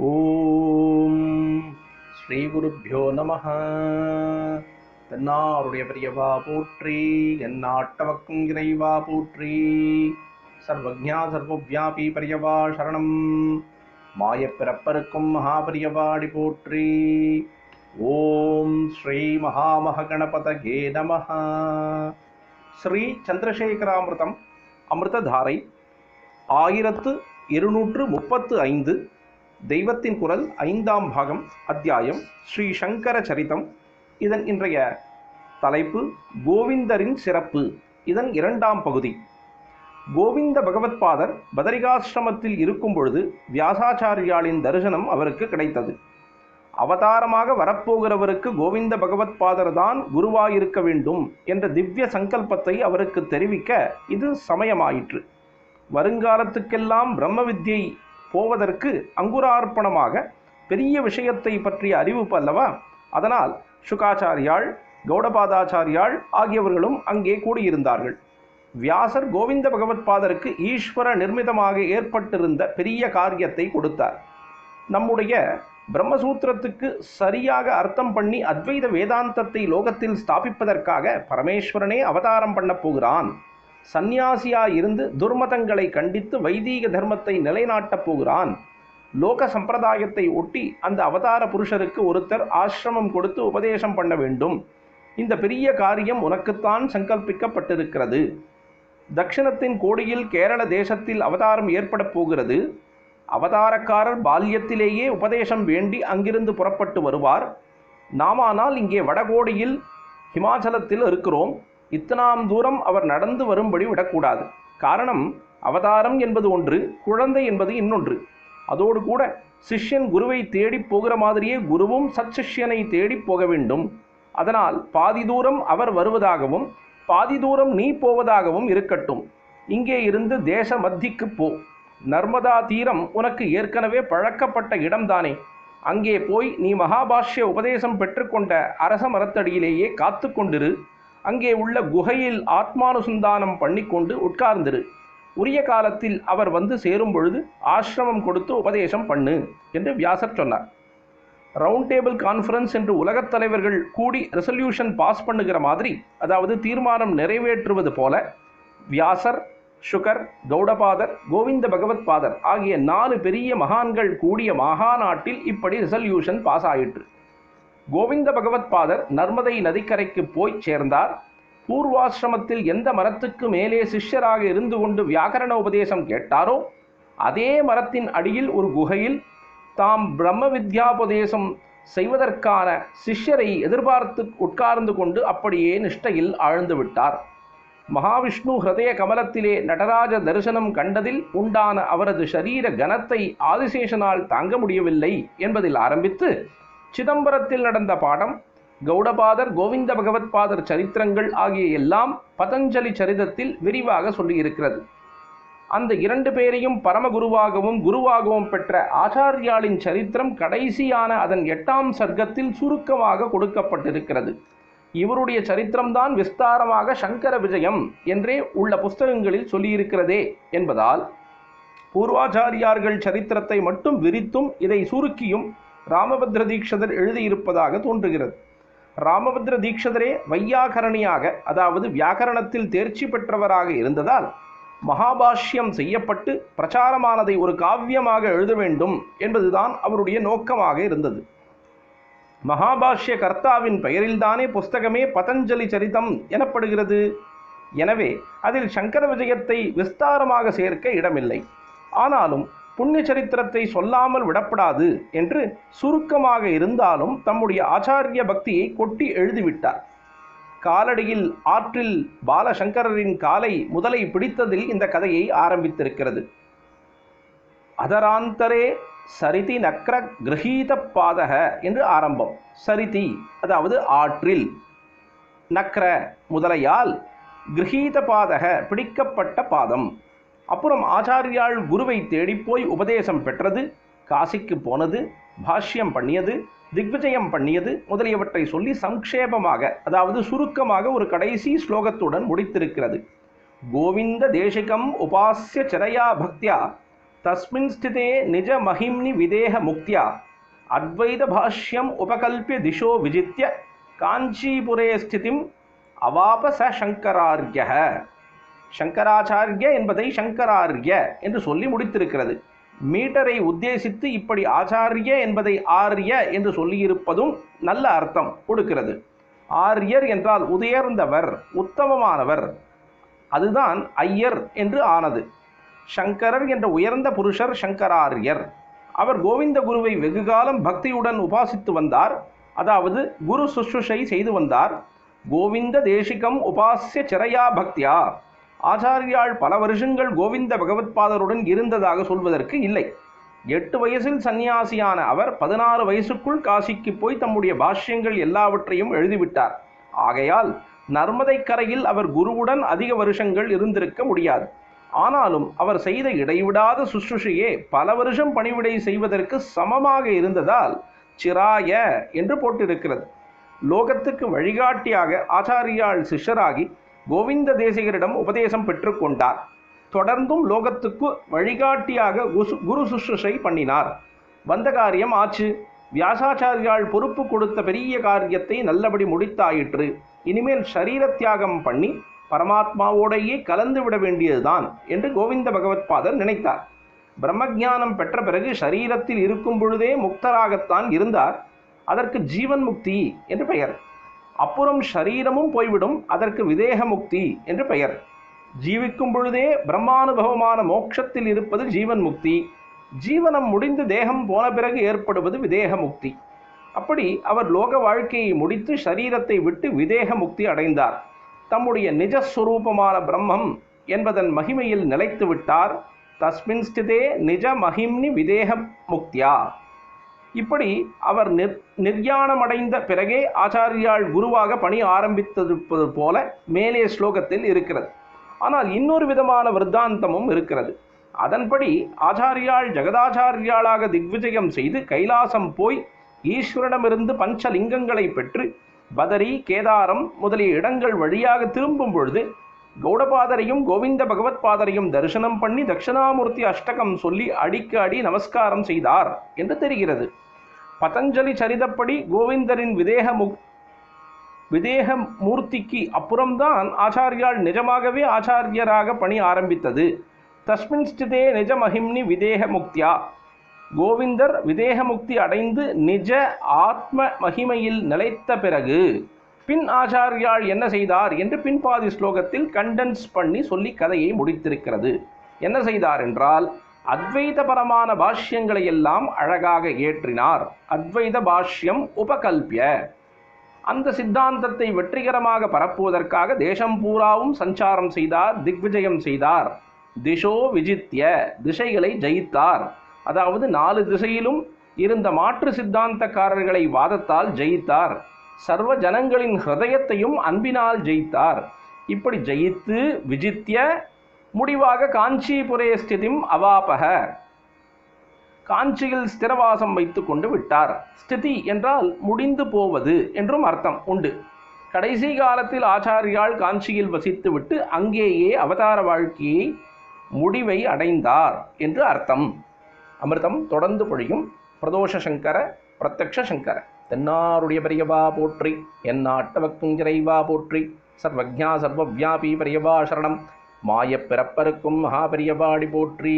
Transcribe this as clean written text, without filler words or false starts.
ஓம் ஸ்ரீ குருப்யோ நமஹ. தென்னாருடைய பெரியவா போற்றி, எந்நாட்டவர்க்கும் இறைவா போற்றி. சர்வஜ்ஞா சர்வவ்யாபி பெரியவா சரணம். மாயப்பிறப்பருக்கும் மகாபெரியவாடி போற்றி. ஓம் ஸ்ரீ மகாமகணபதயே நமஹ. ஸ்ரீ சந்திரசேகராமிருதம் அமிர்ததாரை 1235 தெய்வத்தின் குரல் 5ஆம் பாகம், அத்தியாயம் ஸ்ரீ சங்கர சரிதம். இதன் இன்றைய தலைப்பு கோவிந்தரின் சிறப்பு. இதன் 2ஆம் பகுதி. கோவிந்த பகவத்பாதர் பதரிகாசிரமத்தில் இருக்கும் பொழுது வியாசாச்சாரியாளின் தரிசனம் அவருக்கு கிடைத்தது. அவதாரமாக வரப்போகிறவருக்கு கோவிந்த பகவத்பாதர் தான் குருவாயிருக்க வேண்டும் என்ற திவ்ய சங்கல்பத்தை அவருக்கு தெரிவிக்க இது சமயமாயிற்று. வருங்காலத்துக்கெல்லாம் பிரம்ம வித்யை போவதற்கு அங்குரார்ப்பணமாக பெரிய விஷயத்தை பற்றிய அறிவிப்பு அல்லவா. அதனால் சுகாச்சாரியாள், கௌடபாதாச்சாரியாள் ஆகியவர்களும் அங்கே கூடியிருந்தார்கள். வியாசர் கோவிந்த பகவத்பாதருக்கு ஈஸ்வர நிர்மிதமாக ஏற்பட்டிருந்த பெரிய காரியத்தை கொடுத்தார். நம்முடைய பிரம்மசூத்திரத்துக்கு சரியாக அர்த்தம் பண்ணி அத்வைத வேதாந்தத்தை லோகத்தில் ஸ்தாபிப்பதற்காக பரமேஸ்வரனே அவதாரம் பண்ண போகிறான். சந்நியாசியாயிருந்து துர்மதங்களை கண்டித்து வைதீக தர்மத்தை நிலைநாட்டப் போகிறான். லோக சம்பிரதாயத்தை ஒட்டி அந்த அவதார புருஷருக்கு ஒருத்தர் ஆசிரமம் கொடுத்து உபதேசம் பண்ண வேண்டும். இந்த பெரிய காரியம் உனக்குத்தான் சங்கல்பிக்கப்பட்டிருக்கிறது. தட்சிணத்தின் கோடியில் கேரள தேசத்தில் அவதாரம் ஏற்பட போகிறது. அவதாரக்காரர் பால்யத்திலேயே உபதேசம் வேண்டி அங்கிருந்து புறப்பட்டு வருவார். நாமானால் இங்கே வடகோடியில் ஹிமாச்சலத்தில் இருக்கிறோம். இத்தனாம் தூரம் அவர் நடந்து வரும்படி விடக்கூடாது. காரணம், அவதாரம் என்பது ஒன்று, குழந்தை என்பது இன்னொன்று. அதோடு கூட சிஷ்யன் குருவை தேடி போகிற மாதிரியே குருவும் சச்சிஷ்யனை தேடி போக வேண்டும். அதனால் பாதி தூரம் அவர் வருவதாகவும் பாதி தூரம் நீ போவதாகவும் இருக்கட்டும். இங்கே இருந்து தேச மத்திக்கு போ. நர்மதா தீரம் உனக்கு ஏற்கனவே பழக்கப்பட்ட இடம்தானே. அங்கே போய் நீ மகாபாஷ்ய உபதேசம் பெற்றுக்கொண்ட அரச மரத்தடியிலேயே காத்து கொண்டிரு. அங்கே உள்ள குகையில் ஆத்மானுசந்தானம் பண்ணிக்கொண்டு உட்கார்ந்திரு. உரிய காலத்தில் அவர் வந்து சேரும் பொழுது ஆசிரமம் கொடுத்து உபதேசம் பண்ணு என்று வியாசர் சொன்னார். ரவுண்ட் டேபிள் கான்ஃபரன்ஸ் என்று உலகத் தலைவர்கள் கூடி ரெசல்யூஷன் பாஸ் பண்ணுகிற மாதிரி, அதாவது தீர்மானம் நிறைவேற்றுவது போல, வியாசர், சுகர், கௌடபாதர், கோவிந்த பகவத்பாதர் ஆகிய 4 பெரிய மகான்கள் கூடிய மகாநாட்டில் இப்படி ரெசல்யூஷன் பாஸ் ஆயிற்று. கோவிந்த பகவத்பாதர் நர்மதை நதிக்கரைக்கு போய் சேர்ந்தார். பூர்வாசிரமத்தில் எந்த மரத்துக்கு மேலே சிஷ்யராக இருந்து கொண்டு வியாக்கரண உபதேசம் கேட்டாரோ அதே மரத்தின் அடியில் ஒரு குகையில் தாம் பிரம்ம வித்யாபதேசம் செய்வதற்கான சிஷ்யரை எதிர்பார்த்து உட்கார்ந்து கொண்டு அப்படியே நிஷ்டையில் ஆழ்ந்து விட்டார். மகாவிஷ்ணு ஹிருதய கமலத்திலே நடராஜ தரிசனம் கண்டதில் உண்டான அவரது ஷரீர கனத்தை ஆதிசேஷனால் தாங்க முடியவில்லை என்பதில் ஆரம்பித்து சிதம்பரத்தில் நடந்த பாடம், கௌடபாதர், கோவிந்த பகவத்பாதர் சரித்திரங்கள் ஆகிய எல்லாம் பதஞ்சலி சரிதத்தில் விரிவாக சொல்லியிருக்கிறது. அந்த 2 பேரையும் பரமகுருவாகவும் குருவாகவும் பெற்ற ஆச்சாரியாளின் சரித்திரம் கடைசியான அதன் 8ஆம் சர்க்கத்தில் சுருக்கமாக கொடுக்கப்பட்டிருக்கிறது. இவருடைய சரித்திரம்தான் விஸ்தாரமாக சங்கர விஜயம் என்றே உள்ள புஸ்தகங்களில் சொல்லியிருக்கிறதே என்பதால் பூர்வாச்சாரியார்கள் சரித்திரத்தை மட்டும் விரித்தும் இதை சுருக்கியும் ராமபத்ர தீக்ஷதர் எழுதியிருப்பதாக தோன்றுகிறது. ராமபத்ர தீக்ஷதரே வையாகரணியாக, அதாவது வியாக்கரணத்தில் தேர்ச்சி பெற்றவராக இருந்ததால் மகாபாஷ்யம் செய்யப்பட்டு பிரச்சாரமானதை ஒரு காவியமாக எழுத வேண்டும் என்பதுதான் அவருடைய நோக்கமாக இருந்தது. மகாபாஷ்ய கர்த்தாவின் பெயரில்தானே புஸ்தகமே பதஞ்சலி சரிதம் எனப்படுகிறது. எனவே அதில் சங்கர விஜயத்தை விஸ்தாரமாக சேர்க்க இடமில்லை. ஆனாலும் புண்ணிய சரித்திரத்தை சொல்லாமல் விடப்படாது என்று சுருக்கமாக இருந்தாலும் தம்முடைய ஆச்சாரிய பக்தியை கொட்டி எழுதிவிட்டார். காலடியில் ஆற்றில் பாலசங்கரின் காலை முதலை பிடித்ததில் இந்த கதையை ஆரம்பித்திருக்கிறது. அதராந்தரே சரிதி நக்ர கிரகீத பாதக என்று ஆரம்பம். சரிதி அதாவது ஆற்றில், நக்ர முதலையால், கிரகீத பாதக பிடிக்கப்பட்ட பாதம். அப்புறம் ஆச்சாரியாள் குருவை தேடிப்போய் உபதேசம் பெற்றது, காசிக்கு போனது, பாஷ்யம் பண்ணியது, திக்விஜயம் பண்ணியது முதலியவற்றை சொல்லி சம்க்ஷேபமாக, அதாவது சுருக்கமாக ஒரு கடைசி ஸ்லோகத்துடன் முடித்திருக்கிறது. கோவிந்த தேசிகம் உபாஸ்ய சரயா பக்தியா தஸ்மின் ஸ்திதே நிஜ மகிம்னி விதேக முக்தியா அத்வைத பாஷ்யம் உபகல்பிய திசோ விஜித்ய காஞ்சிபுரே ஸ்திதிம் அவாப ச சங்கரார்ய. சங்கராச்சாரிய என்பதை சங்கரார்ய என்று சொல்லி முடித்திருக்கிறது. மீட்டரை உத்தேசித்து இப்படி ஆச்சாரிய என்பதை ஆர்ய என்று சொல்லியிருப்பதும் நல்ல அர்த்தம் கொடுக்கிறது. ஆரியர் என்றால் உயர்ந்தவர், உத்தமமானவர், அதுதான் ஐயர் என்று ஆனது. சங்கரர் என்ற உயர்ந்த புருஷர் சங்கராரியர். அவர் கோவிந்த குருவை வெகுகாலம் பக்தியுடன் உபாசித்து வந்தார், அதாவது குரு சுஷ்ருஷை செய்து வந்தார். கோவிந்த தேசிகம் உபாசிய சிரையா பக்தியா. ஆச்சாரியால் பல வருஷங்கள் கோவிந்த பகவத்பாதருடன் இருந்ததாக சொல்வதற்கு இல்லை. 8 வயசில் சந்நியாசியான அவர் 16 வயசுக்குள் காசிக்கு போய் தம்முடைய பாஷ்யங்கள் எல்லாவற்றையும் எழுதிவிட்டார். ஆகையால் நர்மதை கரையில் அவர் குருவுடன் அதிக வருஷங்கள் இருந்திருக்க முடியாது. ஆனாலும் அவர் செய்த இடைவிடாத சுஷ்ருஷையே பல வருஷம் பணிவிடை செய்வதற்கு சமமாக இருந்ததால் சிராய என்று போட்டிருக்கிறது. லோகத்துக்கு வழிகாட்டியாக ஆச்சாரியால் சிஷ்யராகி கோவிந்த தேசிகரிடம் உபதேசம் பெற்றுக்கொண்டார். தொடர்ந்தும் லோகத்துக்கு வழிகாட்டியாக குரு சுஷ்ருஷை பண்ணினார். வந்த காரியம் ஆச்சு. வியாசாச்சாரியால் பொறுப்பு கொடுத்த பெரிய காரியத்தை நல்லபடி முடித்தாயிற்று. இனிமேல் சரீர தியாகம் பண்ணி பரமாத்மாவோடையே கலந்து விட வேண்டியதுதான் என்று கோவிந்த பகவத்பாதர் நினைத்தார். பிரம்மஜானம் பெற்ற பிறகு சரீரத்தில் இருக்கும் பொழுதே முக்தராகத்தான் இருந்தார். அதற்கு ஜீவன் முக்தி என்று பெயர். அப்புறம் ஷரீரமும் போய்விடும், அதற்கு விதேக முக்தி என்று பெயர். ஜீவிக்கும் பொழுதே பிரம்மானுபவமான மோட்சத்தில் இருப்பது ஜீவன் முக்தி. ஜீவனம் முடிந்து தேகம் போன பிறகு ஏற்படுவது விதேக முக்தி. அப்படி அவர் லோக வாழ்க்கையை முடித்து ஷரீரத்தை விட்டு விதேக முக்தி அடைந்தார். தம்முடைய நிஜஸ்வரூபமான பிரம்மம் என்பதன் மகிமையில் நிலைத்து விட்டார். தஸ்மின் ஸ்திதே நிஜ மகிம்னி விதேக முக்தியா. இப்படி அவர் நிர்யாணமடைந்த பிறகே ஆச்சாரியால் குருவாக பணி ஆரம்பித்தது போல மேலே ஸ்லோகத்தில் இருக்கிறது. ஆனால் இன்னொரு விதமான விருத்தாந்தமும் இருக்கிறது. அதன்படி ஆச்சாரியால் ஜெகதாச்சாரியாளாக திக்விஜயம் செய்து கைலாசம் போய் ஈஸ்வரனிடமிருந்து பஞ்சலிங்கங்களை பெற்று பதரி, கேதாரம் முதலிய இடங்கள் வழியாக திரும்பும் பொழுது கௌடபாதரையும் கோவிந்த பகவத்பாதரையும் தரிசனம் பண்ணி தட்சிணாமூர்த்தி அஷ்டகம் சொல்லி அடிக்கடி நமஸ்காரம் செய்தார் என்று தெரிகிறது. பதஞ்சலி சரிதப்படி கோவிந்தரின் விதேக மூர்த்திக்கு அப்புறம்தான் ஆச்சாரியால் நிஜமாகவே ஆச்சாரியராக பணி ஆரம்பித்தது. தஸ்மின் ஸ்திதே நிஜ மகிம்னி விதேக முக்தியா. கோவிந்தர் விதேக முக்தி அடைந்து நிஜ ஆத்ம மகிமையில் நிலைத்த பிறகு பின் ஆச்சாரியால் என்ன செய்தார் என்று பின்பாதி ஸ்லோகத்தில் கண்டென்ஸ் பண்ணி சொல்லி கதையை முடித்திருக்கிறது. என்ன செய்தார் என்றால், அத்வைத பரமான பாஷ்யங்களை எல்லாம் அழகாக ஏற்றினார். அத்வைத பாஷ்யம் உபகல்பிய. அந்த சித்தாந்தத்தை வெற்றிகரமாக பரப்புவதற்காக தேசம் பூராவும் சஞ்சாரம் செய்தார், திக்விஜயம் செய்தார். திசோ விஜித்ய, திசைகளை ஜெயித்தார். அதாவது 4 திசையிலும் இருந்த மாற்று சித்தாந்தக்காரர்களை வாதத்தால் ஜெயித்தார். சர்வ ஜனங்களின் ஹிருதயத்தையும் அன்பினால் ஜெயித்தார். இப்படி ஜெயித்து விஜித்ய முடிவாக காஞ்சிபுரே ஸ்திதிம் அவாபக, காஞ்சியில் ஸ்திரவாசம் வைத்து கொண்டு விட்டார். ஸ்திதி என்றால் முடிந்து போவது என்றும் அர்த்தம் உண்டு. கடைசி காலத்தில் ஆச்சாரியால் காஞ்சியில் வசித்து விட்டு அங்கேயே அவதார வாழ்க்கையை முடிவை அடைந்தார் என்று அர்த்தம். அமிர்தம் தொடர்ந்து பொழியும். பிரதோஷ சங்கர பிரத்யக்ஷ சங்கர. தென்னாருடைய பெரியவா போற்றி, எந்நாட்டவர்க்கும் இறைவா போற்றி. சர்வஜ்ஞா சர்வவியாபி பெரியவா சரணம். மாயப் பிறப்பருக்கும் மகா பெரியவாடி போற்றி.